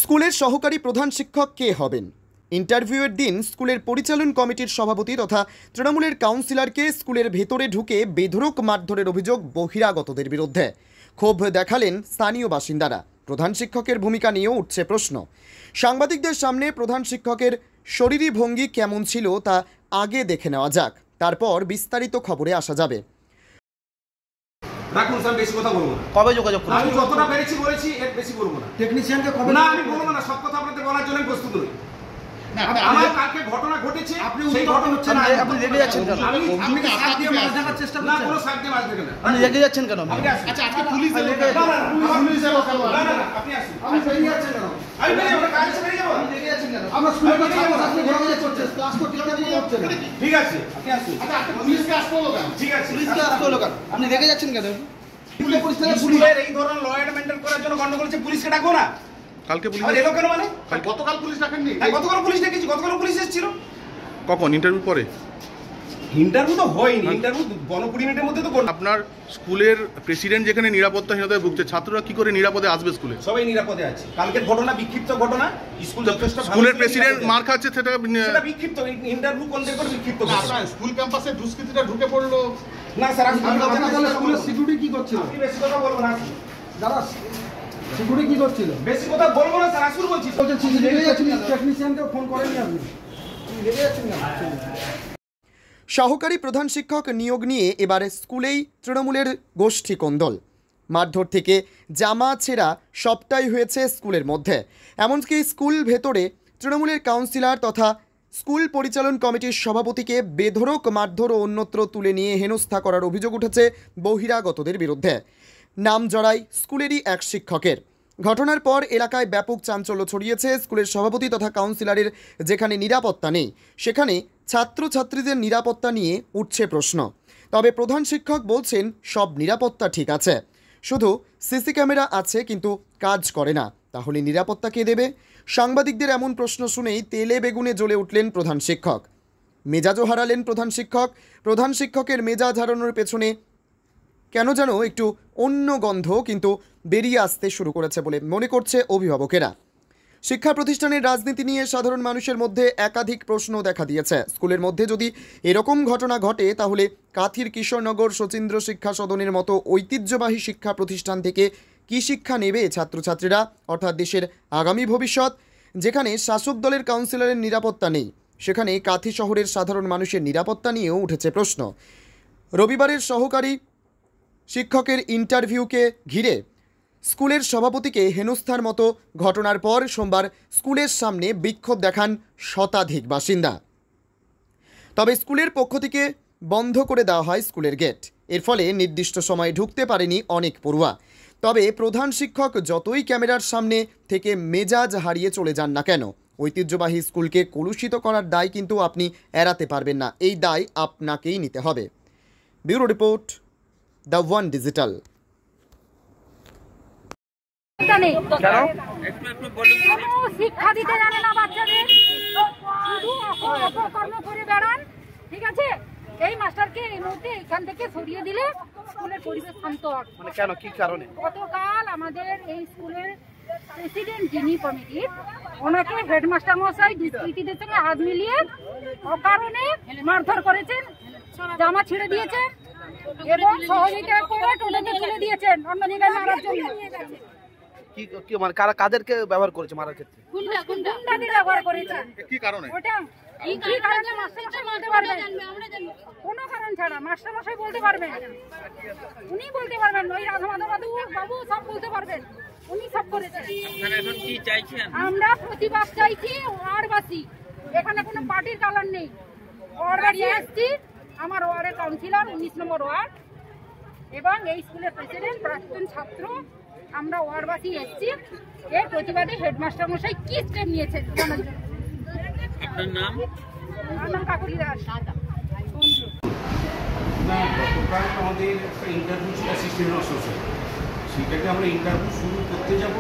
স্কুলের সহকারী প্রধান শিক্ষক কে হবেন? ইন্টারভিউয়ের দিন স্কুলের পরিচালন কমিটির সভাপতি তথা তৃণমূলের কাউন্সিলরকে স্কুলের ভেতরে ঢুকে বেধড়ক মারধরের অভিযোগ বহিরাগতদের বিরুদ্ধে। ক্ষোভ দেখালেন স্থানীয় বাসিন্দারা। প্রধান শিক্ষকের ভূমিকা নিয়েও উঠছে প্রশ্ন। সাংবাদিকদের সামনে প্রধান শিক্ষকের শরীরী ভঙ্গি কেমন ছিল তা আগে দেখে নেওয়া যাক, তারপর বিস্তারিত খবরে আসা যাবে। রাখুন স্যার, বেশি কথা বলবো না। কবে যোগাযোগ করব? আমি যতটা পেরেছি বলেছি, এর বেশি বলবো না। টেকনিশিয়ানকে কবে? না, আমি বলবো না। সব কথা আপনাদের বলার জন্য আমি প্রস্তুত নই। আমার কালকে ঘটনা ঘটেছে, সেই ঘটনা হচ্ছে না। আপনি রেগে যাচ্ছেন কেন? আপনি কি সাথ দিয়ে মাছ ধরার চেষ্টা করছেন? না, কোনো সাথ দিয়ে মাছ ধরবেন না। আপনি রেগে যাচ্ছেন কেন? আচ্ছা, আজকে পুলিশ এলো। পুলিশের কথা বলা। না, আপনি আসুন। আমি বেরিয়ে যাচ্ছেন কেন? আমি বেরিয়ে যাব, কাজ ছেড়ে যাব। আপনি রেগে যাচ্ছেন কেন? আমরা স্কুলে ছাত্র ছাত্রী ঘরে যাচ্ছেন, ক্লাস করতে যাচ্ছেন। ঠিক আছে, আপনি আসুন। আচ্ছা, পুলিশকে আসতে হলো কেন? ঠিক আছে, পুলিশকে আসতে হলো কেন? আপনি রেগে যাচ্ছেন কেন? পুলিশের এই ধরনের ল এন্ড মেইনটেইন করার জন্য গন্ডগোল হচ্ছে, পুলিশকে ডাকো না। কালকে পুলিশ এলো কেন? মানে গতকাল পুলিশ ডাকেননি? গতকাল পুলিশ ডেকেছি, গতকাল পুলিশ এসেছিল। কখন? ইন্টারভিউ পরে? ইন্টারভিউ তো হয়নি, ইন্টারভিউ 15-20 মিনিটের মধ্যে তো। আপনার স্কুলের প্রেসিডেন্ট যেখানে নিরাপত্তাহীনতায় ভুগছে, ছাত্ররা কি করে নিরাপদে আসবে স্কুলে? সবাই নিরাপদে আছে। কালকের ঘটনা বিক্ষিপ্ত ঘটনা, স্কুল যথেষ্ট ভালো। স্কুলের প্রেসিডেন্ট মার খাচ্ছে, সেটা বিক্ষিপ্ত। ইন্টারভিউ কোনদের করে বিক্ষিপ্ত? স্কুল ক্যাম্পাসে দুষ্কৃতীরা ঢুকে পড়লো। না স্যার, স্কুলের সিকিউরিটি কি করছিল? আপনি বেশি কথা বলবো না। দাদা, সিকিউরিটি কি করছিল? বেশি কথা বলবো না স্যার, আসুন বলছি। টেকনিশিয়ানকে ফোন করেননি আপনি? রেগে যাচ্ছেন কেন? সহকারী প্রধান শিক্ষক নিয়োগ নিয়ে এবার স্কুলেই তৃণমূলের গোষ্ঠী কোন্দল। মারধর থেকে জামা ছেঁড়া সবটাই হয়েছে স্কুলের মধ্যে। এমনকি স্কুল ভেতরে তৃণমূলের কাউন্সিলর তথা স্কুল পরিচালন কমিটির সভাপতিকে বেধড়ক মারধর ও অন্যত্র তুলে নিয়ে হেনস্থা করার অভিযোগ উঠেছে বহিরাগতদের বিরুদ্ধে। নাম জড়ায় স্কুলেরই এক শিক্ষকের। ঘটনার পর এলাকায় ব্যাপক চাঞ্চল্য ছড়িয়েছে। স্কুলের সভাপতি তথা কাউন্সিলরের যেখানে নিরাপত্তা নেই, সেখানে ছাত্রছাত্রীদের নিরাপত্তা নিয়ে উঠছে প্রশ্ন। তবে প্রধান শিক্ষক বলছেন সব নিরাপত্তা ঠিক আছে, শুধু সিসি ক্যামেরা আছে কিন্তু কাজ করে না। তাহলে নিরাপত্তা কে দেবে? সাংবাদিকদের এমন প্রশ্ন শুনেই তেলে বেগুনে জ্বলে উঠলেন প্রধান শিক্ষক। মেজাজও হারালেন প্রধান শিক্ষক। প্রধান শিক্ষকের মেজাজ হারানোর পেছনে কেন যেন একটু অন্য গন্ধ কিন্তু বেরিয়ে আসতে শুরু করেছে বলে মনে করছে অভিভাবকেরা। শিক্ষা প্রতিষ্ঠানের রাজনীতি নিয়ে সাধারণ মানুষের মধ্যে একাধিক প্রশ্ন দেখা দিয়েছে। স্কুলের মধ্যে যদি এরকম ঘটনা ঘটে, তাহলে কাথির কিশোরনগর শচীন্দ্র শিক্ষা সদনের মতো ঐতিহ্যবাহী শিক্ষা প্রতিষ্ঠান থেকে কী শিক্ষা নেবে ছাত্রছাত্রীরা, অর্থাৎ দেশের আগামী ভবিষ্যৎ? যেখানে শাসক দলের কাউন্সিলরের নিরাপত্তা নেই, সেখানে কাথি শহরের সাধারণ মানুষের নিরাপত্তা নিয়েও উঠেছে প্রশ্ন। রবিবারের সহকারী শিক্ষকের ইন্টারভিউকে ঘিরে স্কুলের সভাপতিকে হেনস্থার মতো ঘটনার পর সোমবার স্কুলের সামনে বিক্ষোভ দেখান শতাধিক বাসিন্দা। তবে স্কুলের পক্ষ থেকে বন্ধ করে দেওয়া হয় স্কুলের গেট। এর ফলে নির্দিষ্ট সময়ে ঢুকতে পারেনি অনেক পড়ুয়া। তবে প্রধান শিক্ষক যতই ক্যামেরার সামনে থেকে মেজাজ হারিয়ে চলে যান না কেন, ঐতিহ্যবাহী স্কুলকে কলুষিত করার দায় কিন্তু আপনি এড়াতে পারবেন না। এই দায় আপনাকেই নিতে হবে। Bureau report, the one digital. শিক্ষা দিতে জানে না বাচ্চাদের, শুধু অপকর্ম করে বেড়ান। ঠিক আছে, এই মাস্টারকে এই মুহূর্তে এখান থেকে সরিয়ে দিলে স্কুলের পরিবেশ শান্ত হবে। মানে কেন, কি কারণে? গতকাল আমাদের এই স্কুলের প্রেসিডেন্ট যিনি কমিটির, ওনাকে হেডমাস্টার মশাই দুষ্কৃতীদের সঙ্গে হাত মিলিয়ে অকারণে মারধর করেছেন, জামা ছিঁড়ে দিয়েছেন এবং সহযোগিতা করে টোটোতে তুলে দিয়েছেন অন্য জায়গায় মারার জন্য। কি মানে কাদেরকে ব্যবহার করেছে মারার ক্ষেত্রে? গুন্ডাদের ব্যবহার করেছে। কি কারণে? ওটা কি কারণে মাস্টারমশাই বলতে পারবেন, কোনো কারণ ছাড়া মাস্টারমশাই বলতে পারবেন, উনি বলতে পারবেন। ওই রাধামাধব বাবু সব বলতে পারবেন, উনি সব করেছেন। আমরা প্রতিবাদ চাইছি ওয়ার্ডবাসী, এখানে কোনো পার্টির কালার নেই। ওয়ার্ডবাসী আসছি, আমার ওয়ার্ডের কাউন্সিলর 19 নম্বর ওয়ার্ড এবং এই স্কুলের প্রেসিডেন্ট, প্রাক্তন ছাত্র, আমরা ওয়ার্ডবাসী এসছি। এর প্রতিবাদে হেডমাস্টার মশাই কি স্টেপ নিয়েছেন জানার জন্য। আপনার নাম? আমার নাম কাকুলি দাস। না, গতকাল আমাদের একটা ইন্টারভিউ ছিল অ্যাসিস্ট্যান্ট অফিসার, সেটাকে আমরা ইন্টারভিউ শুরু করতে যাব।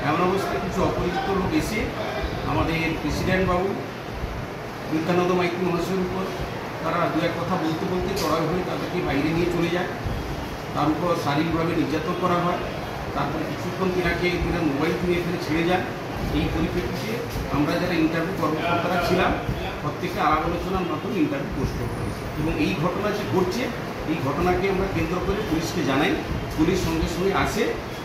এমন অবস্থায় কিছু অপরিচিত লোক এসে আমাদের প্রেসিডেন্ট বাবু নিত্যানন্দ মাইতি মহাশয়ের উপর তারা দু এক কথা বলতে বলতে চড়াই হয়ে তাদেরকে বাইরে নিয়ে চলে যায়। তার উপর শারীরিকভাবে নির্যাতন করা হয়। তারপরে কিছুক্ষণ তিনার মোবাইল কিনে এখানে ছেড়ে যায়। এই পরিপ্রেক্ষিতে আমরা যারা ইন্টারভিউ কর্মকর্তারা ছিলাম প্রত্যেককে আলাপ আলোচনার মতন ইন্টারভিউ পোস্ট করতে হয়েছে এবং এই ঘটনা যে ঘটছে এই ঘটনাকে আমরা কেন্দ্র করে পুলিশকে জানাই। পুলিশ সঙ্গে সঙ্গে আসে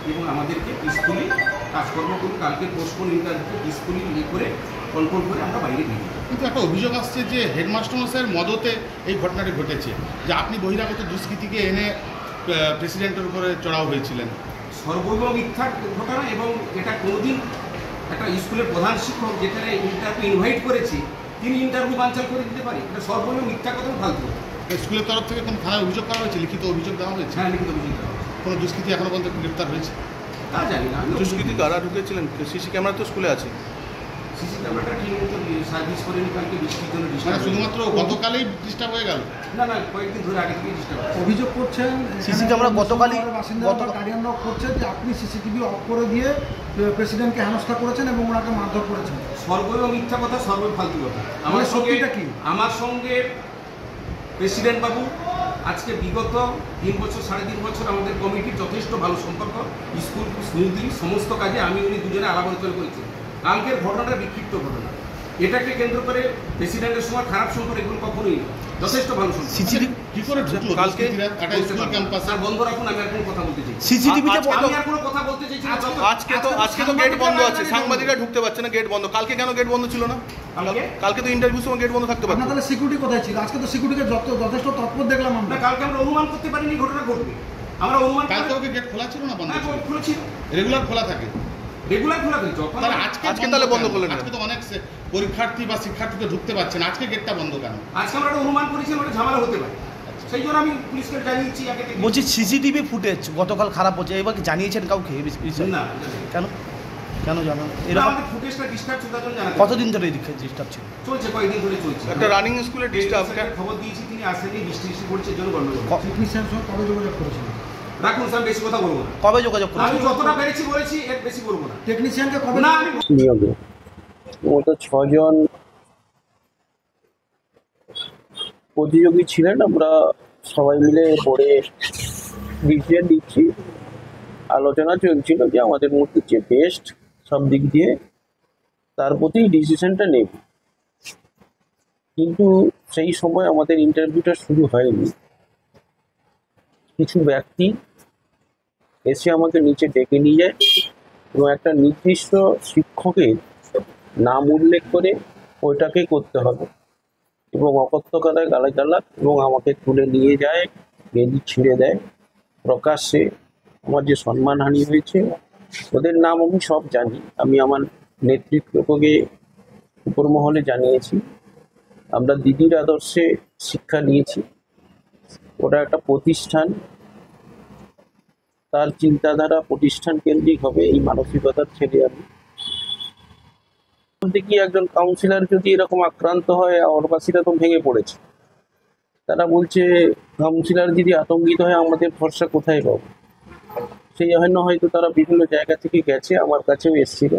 এবং আমাদেরকে পিসফুলি কাজকর্ম করে কালকে পোস্টপোন ইন্টারভিউ পিসফুলি করে কন্ট্রোল করে আমরা বাইরে বেরিয়ে যাই। কিন্তু একটা অভিযোগ আসছে যে হেডমাস্টার মশাইয়ের মদতে এই ঘটনাটি ঘটেছে, যে আপনি বহিরাগত দুষ্কৃতীকে এনে প্রেসিডেন্টের উপরে চড়াও হয়েছিলেন। সর্বৈব মিথ্যা ঘটনা এবং এটা কোনোদিন একটা স্কুলের প্রধান শিক্ষক যেখানে ইন্টারভিউ ইনভাইট করেছে তিনি ইন্টারভিউ বানচাল করে দিতে পারে, এটা সর্বৈব মিথ্যা কথা ফালতু। স্কুলের তরফ থেকে কোনো থানায় অভিযোগ করা হয়েছে, লিখিত অভিযোগ দেওয়া হয়েছে? হ্যাঁ, লিখিত অভিযোগ দেওয়া হয়েছে। কোনো দুষ্কৃতী এখনো পর্যন্ত গ্রেপ্তার হয়েছে? তা জানি না। দুষ্কৃতী কারা ঢুকেছিলেন? সিসি ক্যামেরা তো স্কুলে আছে। সিসি ক্যামেরাটা ঠিক মতো সার্ভিস করেনি, কালকে বৃষ্টির জন্য মানে ডিস্টার্ব। শুধুমাত্র গতকালই ডিস্টার্ব হয়ে গেল? না না, কয়েকদিন ধরে আগে থেকে ডিস্টার্ব। অভিযোগ করছেন সিসি ক্যামেরা গতকালই বাসিন্দারা গার্ডিয়ানরা করছে যে আপনি সিসিটিভি অফ করে দিয়ে প্রেসিডেন্টকে হেনস্থা করেছেন এবং ওনাকে মারধর করেছেন। সর্বৈব মিথ্যা কথা, সর্বৈব ফালতু কথা। আমার সত্যিটা কি? আমার সঙ্গে প্রেসিডেন্ট বাবু আজকে বিগত 3 বছর 3.5 বছর আমাদের কমিটির যথেষ্ট ভালো সম্পর্ক, স্কুল স্মুথলি সমস্ত কাজে আমি উনি দুজনে আলাপ আলোচনা করেছি। কালকের ঘটনাটা বিক্ষিপ্ত ঘটনা, এটাকে কেন্দ্র করে প্রেসিডেন্টের সময় খারাপ সম্পর্ক এগুলো কখনোই না, যথেষ্ট ভালো সম্পর্ক। সিসিটিভি কি করে ঢুকলো কালকে একটা স্কুল ক্যাম্পাস? স্যার বন্ধ রাখুন, আমি আর কোনো কথা বলতে চাই। সিসিটিভিতে আমি আর কোনো কথা বলতে চাইছি না। আজকে তো গেট বন্ধ আছে, সাংবাদিকরা ঢুকতে পারছে না, গেট বন্ধ। কালকে কেন গেট বন্ধ ছিল না? কালকে তো ইন্টারভিউ সময় গেট বন্ধ থাকতে পারত। আপনার তাহলে সিকিউরিটি কোথায় ছিল? আজকে তো সিকিউরিটিকে যথেষ্ট তৎপর দেখলাম আমরা। না, কালকে আমরা অনুমান করতে পারিনি ঘটনা ঘটবে। আমরা অনুমান কালকে ওকে গেট খোলা ছিল না বন্ধ ছিল? খুলেছি, রেগুলার খোলা থাকে। রেগুলার খোলা থাকে। যখন তাহলে আজকে তাহলে বন্ধ করলেন? আজকে তো অনেক পরীক্ষার্থী বা শিক্ষার্থী তো ঢুকতে পারছে না, আজকে গেটটা বন্ধ কেন? আজকে আমরা একটা অনুমান করেছি ওটা ঝামেলা হতে পারে, সেই জন্য আমি পুলিশকে জানিয়েছি আগে থেকে। বলছি সিসিটিভি ফুটেজ গতকাল খারাপ হচ্ছে, এবার কি জানিয়েছেন কাউকে? না, কেন কেন জানান? এরকম এরকম আমাদের ফুটেজটা ডিস্টার্ব ছিল, তার জন্য জানাতে কতদিন ধরে ডিস্টার্ব ছিল? চলছে, কয়েকদিন ধরে চলছে। একটা রানিং স্কুলে ডিস্টার্ব। খবর দিয়েছি, তিনি আসেনি, বৃষ্টি পড়ছে জন্য গন্ডগোল। টেকনিশিয়ানের সঙ্গে কবে যোগাযোগ করেছিলেন? রাখুন স্যার, বেশি কথা বলবো না। কবে যোগাযোগ আমি করেছেন? যতটা পেরেছি বলেছি, এর বেশি বলবো না। টেকনিশিয়ানকে কবে না, আমি নিয়োগে মতো 6 জন প্রতিযোগী ছিলেন। আমরা সবাই মিলে পড়ে ডিসিশন দিচ্ছি, আলোচনা চলছিল যে আমাদের মধ্যে যে বেস্ট সব দিক দিয়ে তার প্রতি ডিসিশনটা নেব। কিন্তু সেই সময় আমাদের ইন্টারভিউটা শুরু হয়নি, কিছু ব্যক্তি এসে আমাকে নিচে ডেকে নিয়ে যায় এবং একটা নির্দিষ্ট শিক্ষকের নাম উল্লেখ করে ওইটাকে করতে হবে এবং অকথ্যকতায় গালাগালাজ এবং আমাকে তুলে নিয়ে যায়, গেঞ্জি ছিঁড়ে দেয় প্রকাশ্যে। আমার যে সম্মানহানি হয়েছে, ওদের নাম আমি সব জানি, আমি আমার নেতৃত্বকে উপর মহলে জানিয়েছি। আমরা দিদির আদর্শে শিক্ষা নিয়েছি, ওটা একটা প্রতিষ্ঠান, তার চিন্তাধারা প্রতিষ্ঠান কেন্দ্রিক হবে, এই মানসিকতার ছেলে আমি। বলতে কি, একজন কাউন্সিলর যদি এরকম আক্রান্ত হয়, আওয়ারবাসীরা তো ভেঙে পড়েছে। তারা বলছে কাউন্সিলর যদি আতঙ্কিত হয় আমাদের ভরসা কোথায় পাবো? সেই জন্য হয়তো তারা বিভিন্ন জায়গা থেকে গেছে, আমার কাছেও এসেছিল।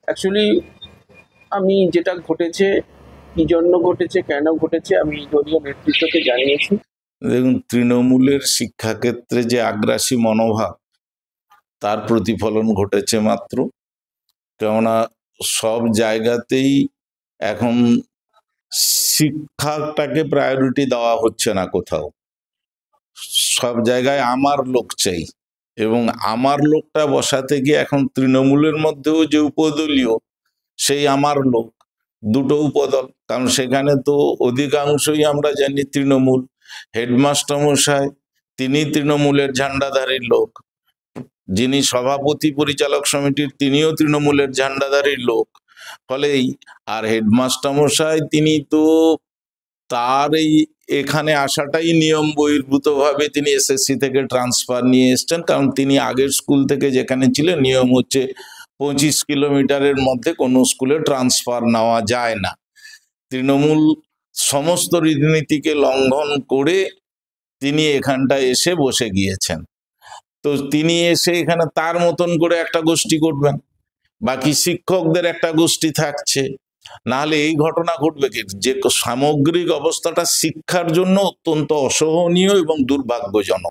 অ্যাকচুয়ালি আমি যেটা ঘটেছে, কি জন্য ঘটেছে, কেন ঘটেছে, আমি দলীয় নেতৃত্বকে জানিয়েছি। দেখুন, তৃণমূলের শিক্ষাক্ষেত্রে যে আগ্রাসী মনোভাব, তার প্রতিফলন ঘটেছে মাত্র। কেননা সব জায়গাতেই এখন শিক্ষাটাকে প্রায়োরিটি দেওয়া হচ্ছে না কোথাও। সব জায়গায় আমার লোক চাই, এবং আমার লোকটা বসাতে গিয়ে এখন তৃণমূলের মধ্যেও যে উপদলীয়, সেই আমার লোক দুটো উপদল। কারণ সেখানে তো অধিকাংশই আমরা জানি তৃণমূল। হেডমাস্টার মশাই তিনি তৃণমূলের ঝান্ডাধারীর লোক, যিনি সভাপতি পরিচালক সমিতির তিনিও তৃণমূলের ঝান্ডাধারীর লোক। ফলেই আর হেডমাস্টার মশাই তিনি তো তার এখানে আসাটাই নিয়ম বহির্ভূতভাবে তিনি এসএসসি থেকে ট্রান্সফার নিয়ে এসছেন। কারণ তিনি আগের স্কুল থেকে যেখানে ছিলেন, নিয়ম হচ্ছে 25 কিলোমিটারের মধ্যে কোনো স্কুলে ট্রান্সফার নেওয়া যায় না। তৃণমূল সমস্ত রীতিনীতিকে লঙ্ঘন করে তিনি এখানটায় এসে বসে গিয়েছেন। তো তিনি এসে এখানে তার মতন করে একটা গোষ্ঠী করবেন, বাকি শিক্ষকদের একটা গোষ্ঠী থাকছে। নাহলে এই ঘটনা ঘটবে কি? যে সামগ্রিক অবস্থাটা শিক্ষার জন্য অত্যন্ত অসহনীয় এবং দুর্ভাগ্যজনক।